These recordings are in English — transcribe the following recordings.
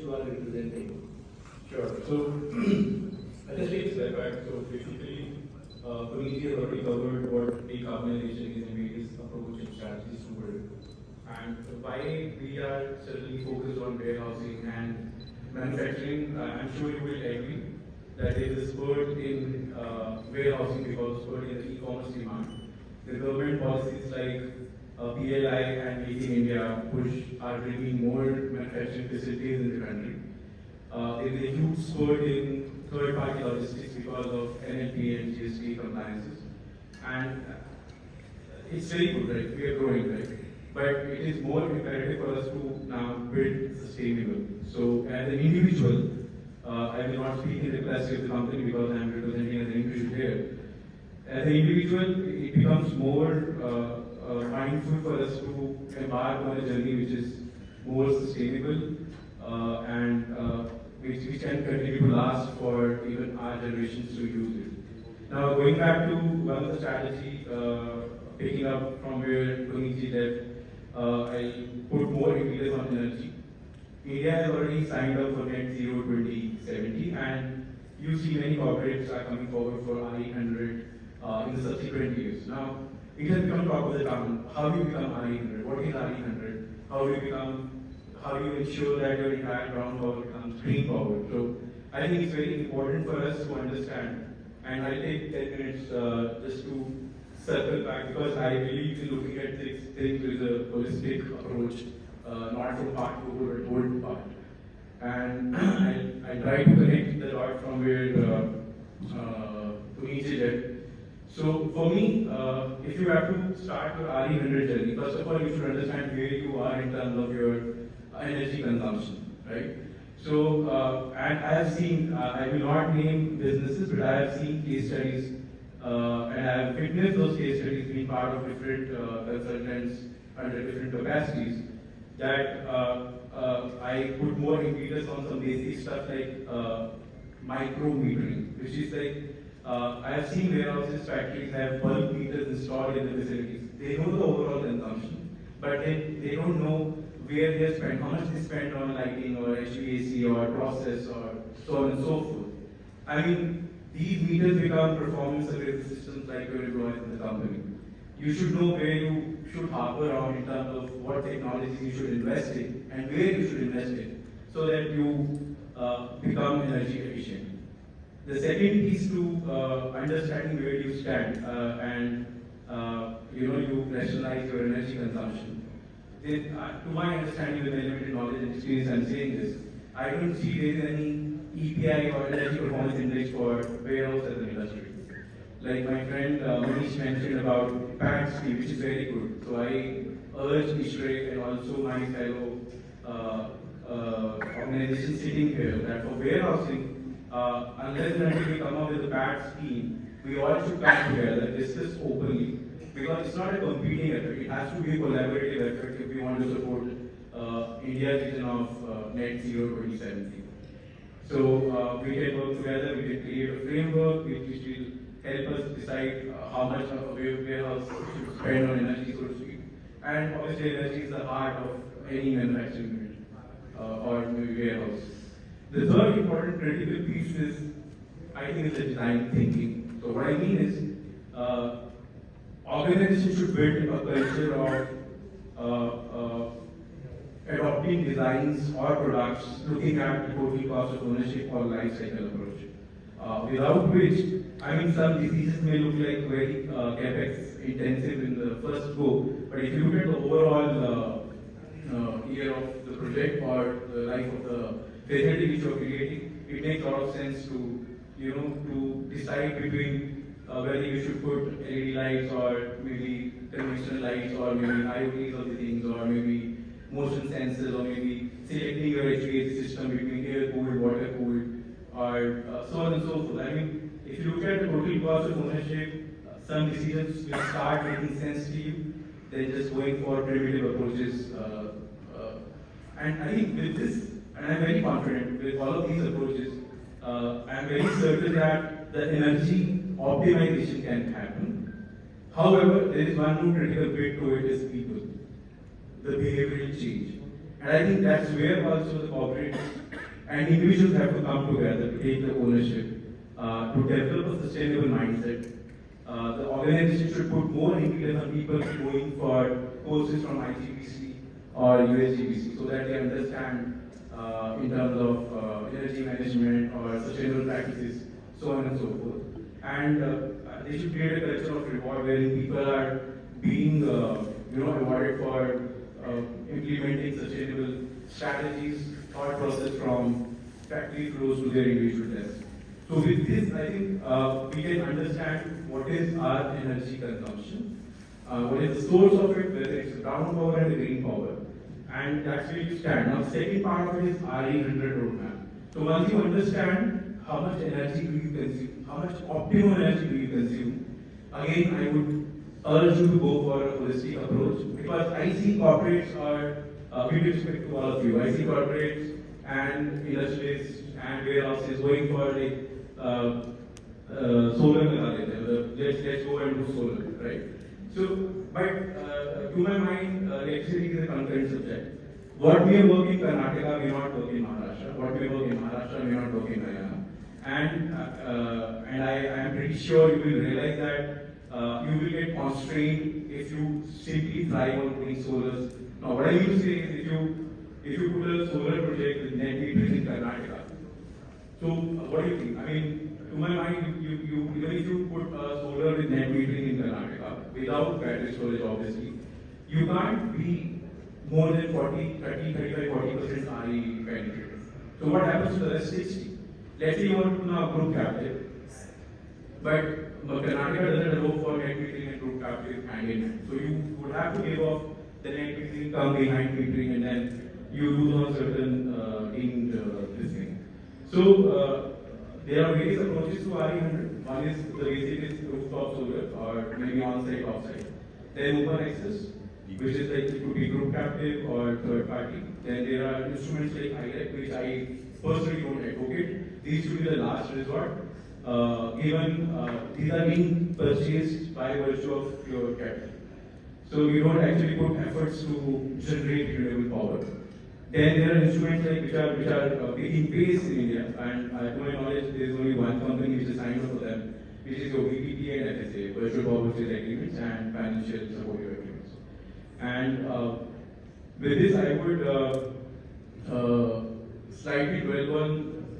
you are representing? Sure. So, I'll just take a step back. So, basically, Puniji has already covered what decarbonization is and various approach and strategies toward it. And why we are certainly focused on warehousing and manufacturing, I'm sure you will agree that there is a spurt in warehousing because spurt in the e-commerce demand. The government policies like PLI and Make in India push are bringing more manufacturing facilities in the country. There is a huge spurt in third-party logistics because of NLP and GST compliances. And it's very good, right? We are growing, right? But it is more imperative for us to now build sustainable. So as an individual, I will not speak in the capacity of the company because I am representing as an individual here. As an individual, it becomes more mindful for us to embark on a journey which is more sustainable and which can continue to last for even our generations to use it. Now, going back to one of the strategy, picking up from where Puniji left, I put more emphasis on energy. India has already signed up for net zero 2070, and you see many corporates are coming forward for RE100 in the subsequent years. Now, it has become top of the town. How do you become RE100? What is RE100? How do you ensure that your entire ground power becomes green power? So, I think it's very important for us to understand, and I'll take 10 minutes just to circle back because I believe in looking at these things with a holistic approach, not from part to whole, but whole to part. And I try to connect the dot from where Puniji left. So for me, if you have to start your RE100 journey, first of all, you should understand where you are in terms of your energy consumption, right? So, and I have seen, I will not name businesses, but I have seen case studies and I have witnessed those case studies being part of different consultants under different capacities that I put more emphasis on some basic stuff like micro metering, which is like I have seen warehouses, factories have bulk meters installed in the facilities. They know the overall consumption, but they don't know where they spend, how much they spend on lighting or HVAC or process or so on and so forth. I mean, these meters become performance appraisal systems like your employees in the company. You should know where you should harbor on in terms of what technologies you should invest in and where you should invest in so that you become energy efficient. The second piece to understanding where you stand and you rationalize your energy consumption. To my understanding with the limited knowledge and experience I'm saying this, I don't see there is any EPI or energy performance index for warehouse as an industry. Like my friend Manish mentioned about PAT scheme, which is very good. So I urge Ishrae and also my fellow organizations sitting here that for warehousing, unless and until we come up with a PAT scheme, we all should come together, discuss openly, because it's not a competing effort. It has to be a collaborative effort if we want to support India's vision of net zero 2070. So we can work together, we can create a framework which will help us decide how much of a warehouse should spend on energy, so to speak. And obviously energy is the heart of any manufacturing unit or warehouse. The third important critical piece is, I think, is the design thinking. So what I mean is, organizations should build a culture of adopting designs or products looking at the total cost of ownership or life cycle approach. Without which, I mean, some diseases may look like very capex intensive in the first go, but if you look at the overall year of the project or the life of the facility which you are creating, it makes a lot of sense to to decide between whether you should put LED lights or maybe conventional lights or maybe IoTs of the things or maybe motion sensors or maybe selecting your HVAC system between air cooled, water cooled or so on and so forth. I mean, if you look at the total cost of ownership, some decisions will start making sense to you than just going for primitive approaches. And I think with this, and I'm very confident with all of these approaches, I'm very certain that the energy optimization can happen. However, there is one more critical bit to it is people, the behavioral change. And I think that's where also the corporate and individuals have to come together to take the ownership, to develop a sustainable mindset. The organization should put more emphasis on people going for courses from IGBC or USGBC so that they understand in terms of energy management or sustainable practices, so on and so forth. And they should create a culture of reward wherein people are being rewarded for implementing sustainable strategies, thought process from factory floors to their individual desks. So with this, I think we can understand what is our energy consumption, what is the source of it, whether it's brown power and the green power. And that's where you stand. Now, the second part of it is RE100 roadmap. So once you understand how much energy do you consume, how much optimum energy do you consume, again, I would urge you to go for a holistic approach because I see corporates are, with respect to all of you, I see corporates and industrialists and warehouses going for like solar, let's go and do solar, right? So, but to my mind, electricity is a concurrent subject. What we are working in Karnataka, we are not working in Maharashtra. What we work in Maharashtra, we are not working in Haryana. And I am pretty sure you will realize that you will get constrained if you simply thrive on putting solars. Now, what I mean to say is if you put a solar project with net metering in Karnataka, so what do you think? I mean, to my mind, even if you put a solar with net metering in Karnataka, without battery storage obviously, you can't be more than 40, 30, 35, 40% RE penetrated. So what happens to the rest 60? Let's say you want to now group captive, but Karnataka doesn't allow for net metering and group captive hand in hand. So you would have to give off the net metering, come behind metering, and then you lose on certain deemed this thing. So there are various approaches to RE100. One is the basic is rooftop solar or maybe on-site, off-site. Then open access, which is like it could be group captive or third party. Then there are instruments like IREC, which I personally don't advocate. These should be the last resort. Given these are being purchased by virtue of your capital. So you don't actually put efforts to generate renewable power. Then there are instruments like which are taking pace in India, and to my knowledge, there is only one company which is signed up for them, which is your VPP and FSA, virtual power purchase agreements and financial support agreements. And with this, I would slightly dwell on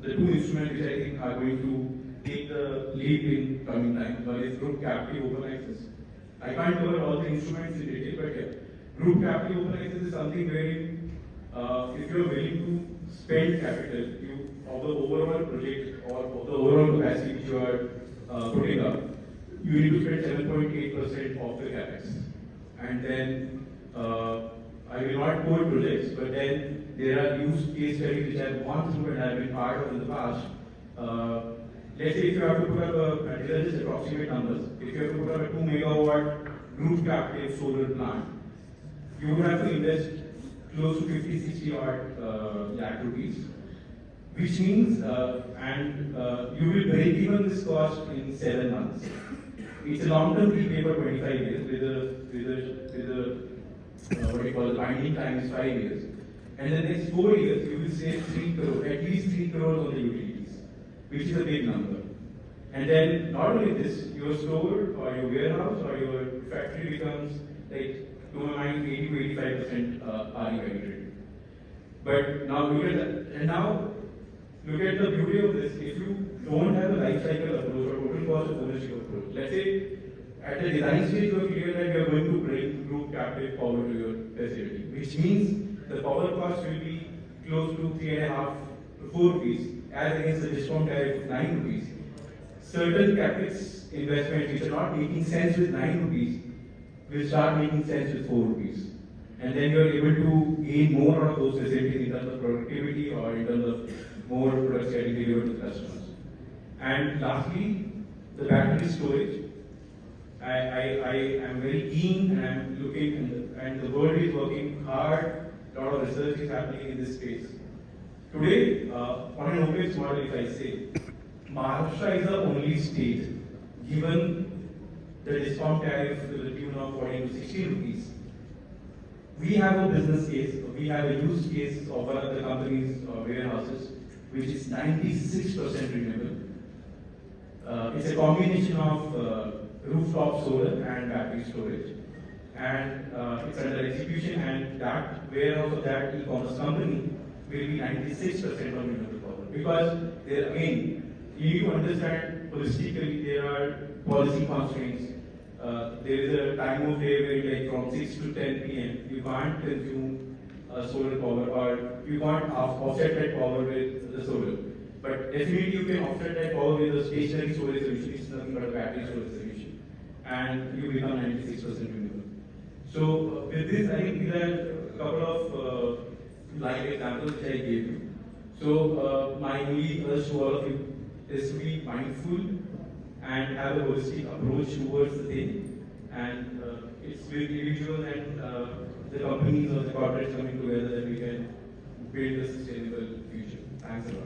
the two instruments which I think are going to take the lead in coming time. One is group captive open access. I can't cover all the instruments in detail, but yeah, group captive open access is something where if you are willing to spend capital of the overall project or of the overall capacity which you are putting up, you need to spend 7.8% of the capex. And then I will not quote projects, but then there are use case studies which I have gone through and I have been part of in the past. Let's say if you have to put up these are just approximate numbers, if you have to put up a 2 megawatt group captive solar plant, you would have to invest close to 50-60 odd lakh rupees, which means you will break even this cost in 7 months. It's a long-term PPA for 25 years with a what you call binding time is 5 years, and the next 4 years you will save 3 crore, at least 3 crores on the utilities, which is a big number. And then not only this, your store or your warehouse or your factory becomes like, to my mind, 80 to 85% RE penetrated. But now look at that. And now look at the beauty of this. If you don't have a life cycle approach or total cost of ownership approach, let's say at the design stage you are clear that you are going to bring group captive power to your facility, which means the power cost will be close to 3.5 to 4 rupees as against the discount tariff of 9 rupees. Certain capex investments which are not making sense with 9 rupees will start making sense with 4 rupees. And then you are able to gain more out of those facilities in terms of productivity or in terms of more products getting delivered to customers. And lastly, the battery storage. I am very keen and I am looking, and the world is working hard. A lot of research is happening in this space. Today, on an OPEX model, if I say, Maharashtra is the only state given the discount tariff to the tune of 40 to 60 rupees. We have a business case, we have a use case of one of the companies or warehouses which is 96% renewable. It's a combination of rooftop solar and battery storage, and it's under execution. And that warehouse of that e-commerce company will be 96% of renewable power, because there again you need to understand holistically there are policy constraints. There is a time of day where like from 6 to 10 p.m. you can't consume solar power, or you can't offset that power with the solar. But definitely you can offset that power with a stationary storage solution. It's nothing but a battery storage solution, and you become 96% renewable. So with this, I think these are a couple of live examples which I gave you. So my only urge to all of you is to be mindful and have a holistic approach towards the thing. And it's with individuals and the companies or the corporates coming together that we can build a sustainable future. Thanks a lot.